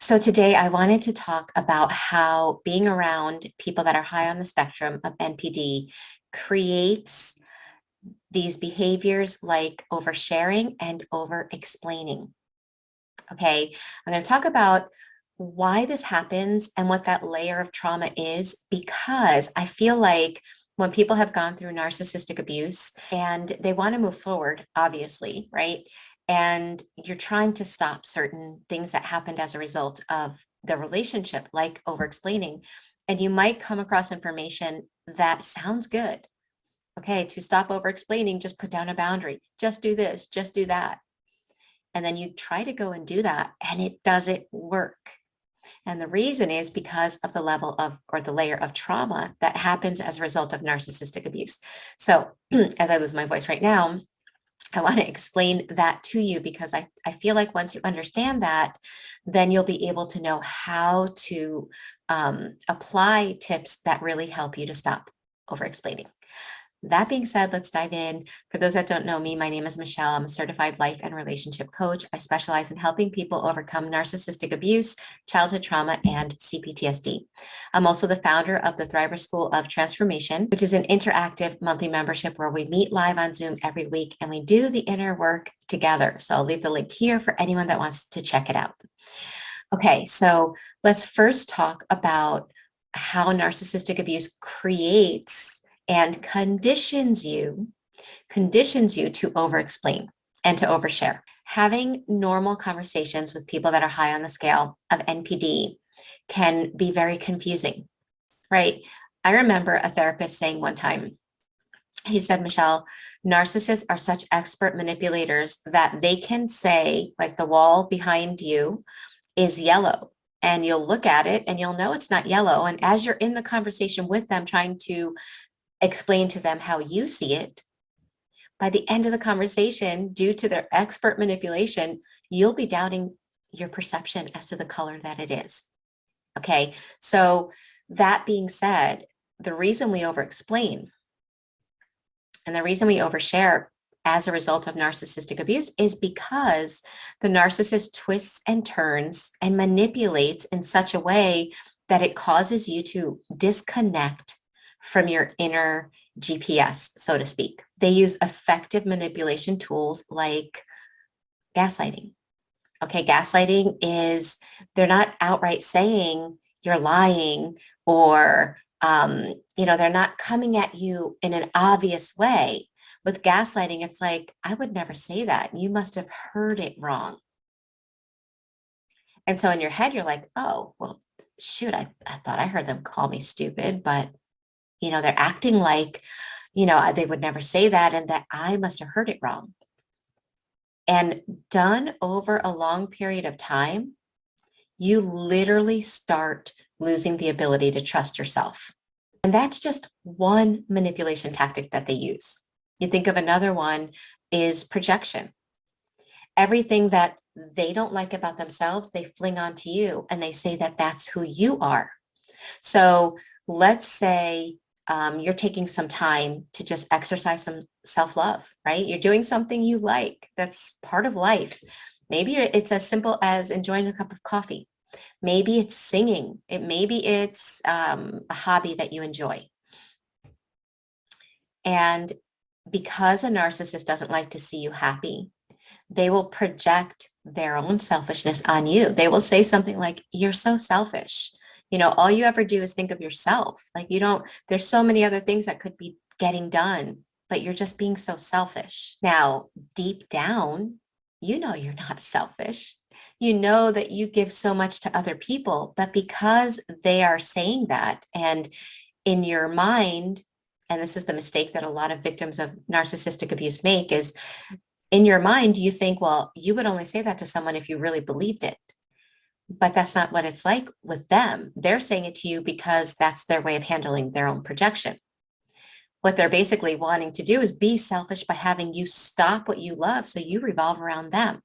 So today I wanted to talk about how being around people that are high on the spectrum of NPD creates these behaviors like oversharing and over-explaining. Okay, I'm going to talk about why this happens and what that layer of trauma is, because I feel like when people have gone through narcissistic abuse and they want to move forward, obviously, right? And you're trying to stop certain things that happened as a result of the relationship, like over explaining, and you might come across information that sounds good. Okay, to stop over explaining, just put down a boundary. Just do this, just do that. And then you try to go and do that, and it doesn't work. And the reason is because of the level of, or the layer of trauma that happens as a result of narcissistic abuse. So as I lose my voice right now, I want to explain that to you because I feel like once you understand that, then you'll be able to know how to apply tips that really help you to stop over explaining. That being said, let's dive in. For those that don't know me, my name is Michele. I'm a certified life and relationship coach. I specialize in helping people overcome narcissistic abuse, childhood trauma, and cptsd. I'm also the founder of the Thriver School of Transformation, which is an interactive monthly membership where we meet live on Zoom every week and we do the inner work together. So I'll leave the link here for anyone that wants to check it out. Okay, so let's first talk about how narcissistic abuse creates and conditions you to over-explain and to overshare. Having normal conversations with people that are high on the scale of NPD can be very confusing, right? I remember a therapist saying one time, he said, Michele, narcissists are such expert manipulators that they can say, like, the wall behind you is yellow, and you'll look at it and you'll know it's not yellow. And as you're in the conversation with them, trying to explain to them how you see it, by the end of the conversation, due to their expert manipulation, you'll be doubting your perception as to the color that it is. Okay, so that being said, the reason we over-explain and the reason we overshare as a result of narcissistic abuse is because the narcissist twists and turns and manipulates in such a way that it causes you to disconnect from your inner GPS, so to speak. They use effective manipulation tools like gaslighting. Okay, gaslighting is, they're not outright saying you're lying or, they're not coming at you in an obvious way. With gaslighting, it's like, I would never say that. You must have heard it wrong. And so in your head, you're like, oh, well, shoot, I thought I heard them call me stupid, but they're acting like, they would never say that and that I must have heard it wrong. And done over a long period of time, you literally start losing the ability to trust yourself. And that's just one manipulation tactic that they use. You think of another one is projection. Everything that they don't like about themselves, they fling onto you and they say that that's who you are. So let's say you're taking some time to just exercise some self-love, right? You're doing something you like. That's part of life. Maybe it's as simple as enjoying a cup of coffee. Maybe it's singing. Maybe it's a hobby that you enjoy. And because a narcissist doesn't like to see you happy, they will project their own selfishness on you. They will say something like, you're so selfish. All you ever do is think of yourself. Like there's so many other things that could be getting done, but you're just being so selfish. Now, deep down, you're not selfish. You know that you give so much to other people, but because they are saying that, and in your mind, and this is the mistake that a lot of victims of narcissistic abuse make, is in your mind, you think, well, you would only say that to someone if you really believed it. But that's not what it's like with them. They're saying it to you because that's their way of handling their own projection. What they're basically wanting to do is be selfish by having you stop what you love so you revolve around them.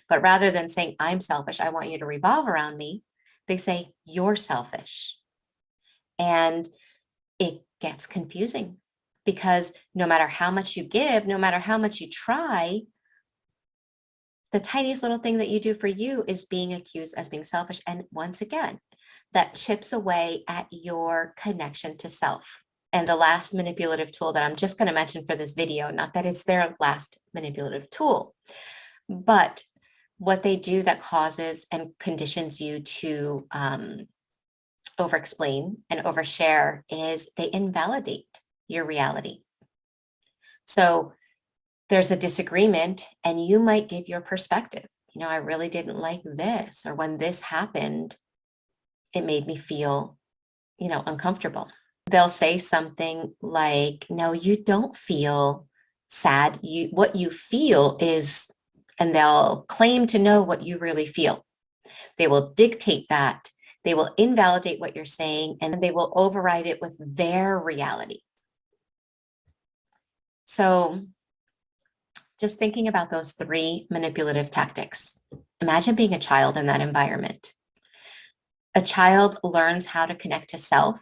But rather than saying, I'm selfish, I want you to revolve around me, they say, you're selfish. And it gets confusing because no matter how much you give, no matter how much you try, the tiniest little thing that you do for you is being accused as being selfish. And once again, that chips away at your connection to self. And the last manipulative tool that I'm just going to mention for this video, not that it's their last manipulative tool, but what they do that causes and conditions you to over-explain and overshare is they invalidate your reality. So there's a disagreement and you might give your perspective. You know, I really didn't like this, or when this happened, it made me feel, you know, uncomfortable. They'll say something like, no, you don't feel sad. What you feel is, and they'll claim to know what you really feel. They will dictate that. They will invalidate what you're saying, and they will override it with their reality. So just thinking about those 3 manipulative tactics. Imagine being a child in that environment. A child learns how to connect to self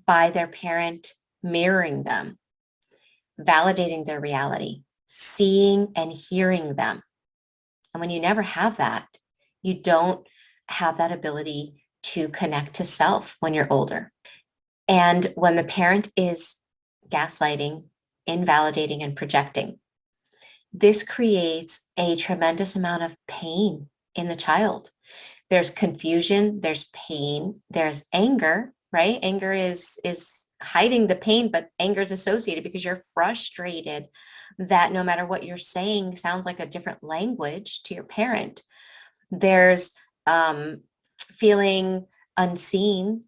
by their parent mirroring them, validating their reality, seeing and hearing them. And when you never have that, you don't have that ability to connect to self when you're older. And when the parent is gaslighting, invalidating, and projecting, this creates a tremendous amount of pain in the child. There's confusion, there's pain, there's anger, right? Anger is hiding the pain, but anger is associated because you're frustrated that no matter what you're saying sounds like a different language to your parent. There's feeling unseen,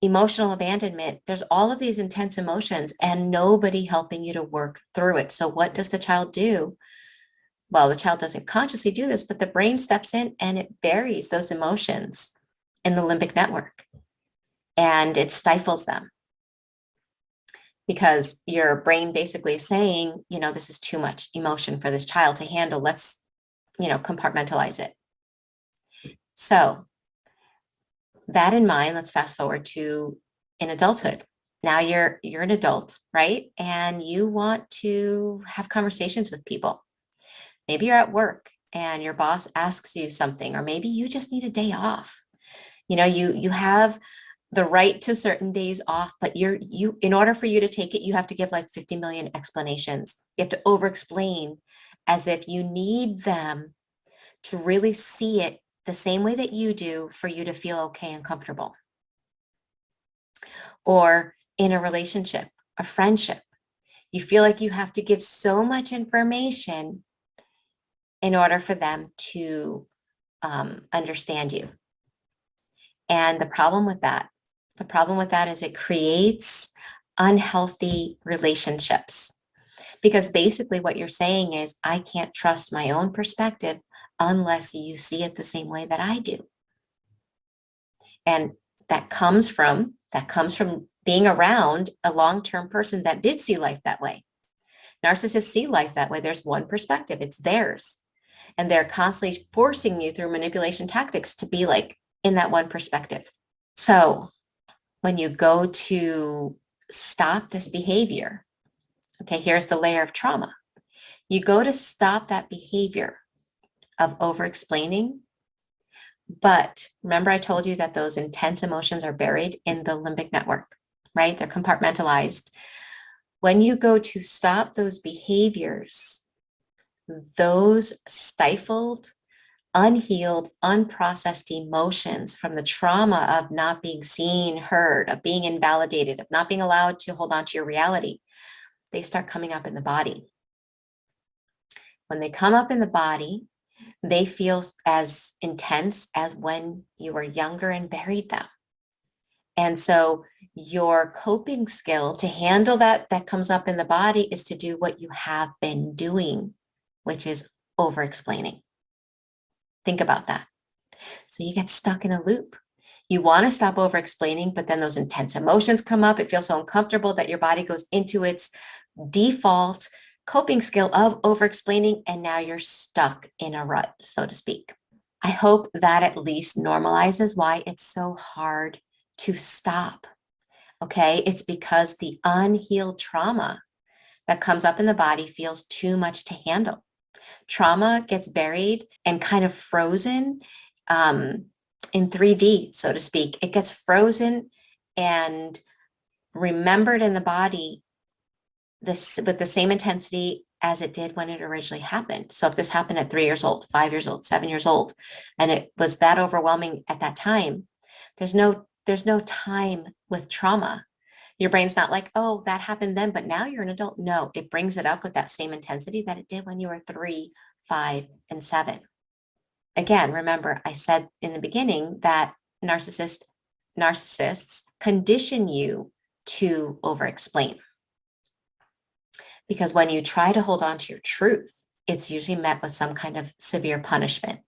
emotional abandonment. There's all of these intense emotions and nobody helping you to work through it. So what does the child do? Well, the child doesn't consciously do this, but the brain steps in and it buries those emotions in the limbic network and it stifles them because your brain basically is saying, you know, this is too much emotion for this child to handle. Let's, you know, compartmentalize it. So that in mind, let's fast forward to in adulthood. Now you're an adult, right? And you want to have conversations with people. Maybe you're at work and your boss asks you something, or maybe you just need a day off. You know, you have the right to certain days off, but in order for you to take it, you have to give like 50 million explanations. You have to over-explain as if you need them to really see it the same way that you do for you to feel okay and comfortable. Or in a relationship, a friendship, you feel like you have to give so much information in order for them to understand you. And the problem with that is it creates unhealthy relationships. Because basically what you're saying is, I can't trust my own perspective unless you see it the same way that I do. And that comes from being around a long-term person that did see life that way. Narcissists see life that way. There's one perspective, it's theirs. And they're constantly forcing you through manipulation tactics to be like in that one perspective. So when you go to stop this behavior, okay, here's the layer of trauma. You go to stop that behavior of over-explaining, but remember I told you that those intense emotions are buried in the limbic network, right? They're compartmentalized. When you go to stop those behaviors, those stifled, unhealed, unprocessed emotions from the trauma of not being seen, heard, of being invalidated, of not being allowed to hold on to your reality, they start coming up in the body. When they come up in the body, they feel as intense as when you were younger and buried them. And so your coping skill to handle that comes up in the body is to do what you have been doing, which is over-explaining. Think about that. So you get stuck in a loop. You want to stop over-explaining, but then those intense emotions come up. It feels so uncomfortable that your body goes into its default coping skill of over-explaining, and now you're stuck in a rut, so to speak. I hope that at least normalizes why it's so hard to stop. Okay, it's because the unhealed trauma that comes up in the body feels too much to handle. Trauma gets buried and kind of frozen in 3D, so to speak. It gets frozen and remembered in the body with the same intensity as it did when it originally happened. So if this happened at 3 years old, 5 years old, 7 years old, and it was that overwhelming at that time, there's no time with trauma. Your brain's not like, oh, that happened then, but now you're an adult. No, it brings it up with that same intensity that it did when you were 3, 5, and 7. Again, remember, I said in the beginning that narcissists condition you to over-explain. Because when you try to hold on to your truth, it's usually met with some kind of severe punishment.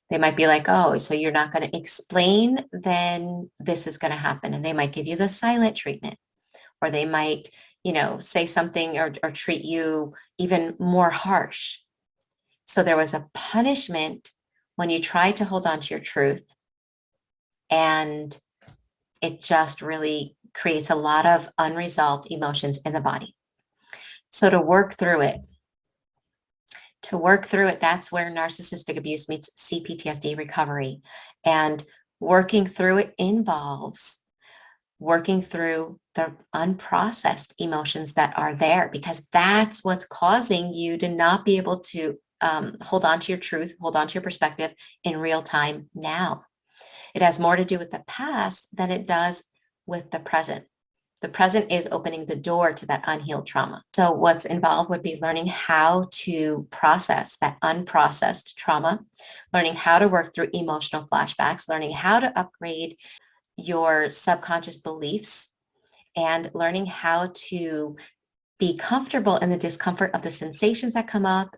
They might be like, oh, so you're not going to explain, then this is going to happen. And they might give you the silent treatment, or they might, say something or treat you even more harsh. So there was a punishment when you try to hold on to your truth, and it just really creates a lot of unresolved emotions in the body. So to work through it, that's where narcissistic abuse meets cptsd recovery. And working through it involves working through the unprocessed emotions that are there, because that's what's causing you to not be able to hold on to your truth, hold on to your perspective in real time now. It has more to do with the past than it does with the present. The present is opening the door to that unhealed trauma. So what's involved would be learning how to process that unprocessed trauma, learning how to work through emotional flashbacks, learning how to upgrade your subconscious beliefs, and learning how to be comfortable in the discomfort of the sensations that come up,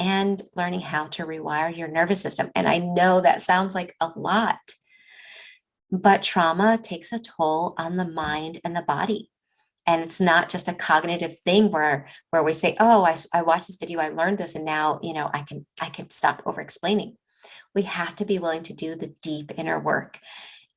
and learning how to rewire your nervous system. And I know that sounds like a lot, but trauma takes a toll on the mind and the body. And it's not just a cognitive thing where we say, oh, I watched this video, I learned this, and now, I can stop over explaining. We have to be willing to do the deep inner work.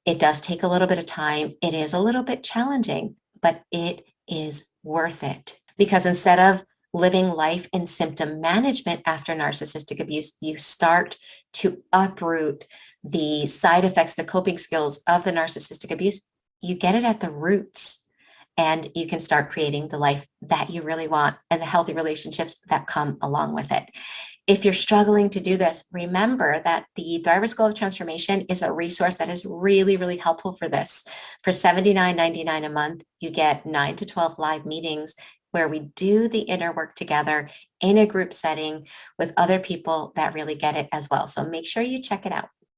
It does take a little bit of time. It is a little bit challenging, but it is worth it. Because instead of living life in symptom management after narcissistic abuse, you start to uproot the side effects, the coping skills of the narcissistic abuse. You get it at the roots, and you can start creating the life that you really want and the healthy relationships that come along with it. If you're struggling to do this, remember that the Thrivers School of Transformation is a resource that is really, really helpful for this. For $79.99 a month, you get 9 to 12 live meetings where we do the inner work together in a group setting with other people that really get it as well. So make sure you check it out.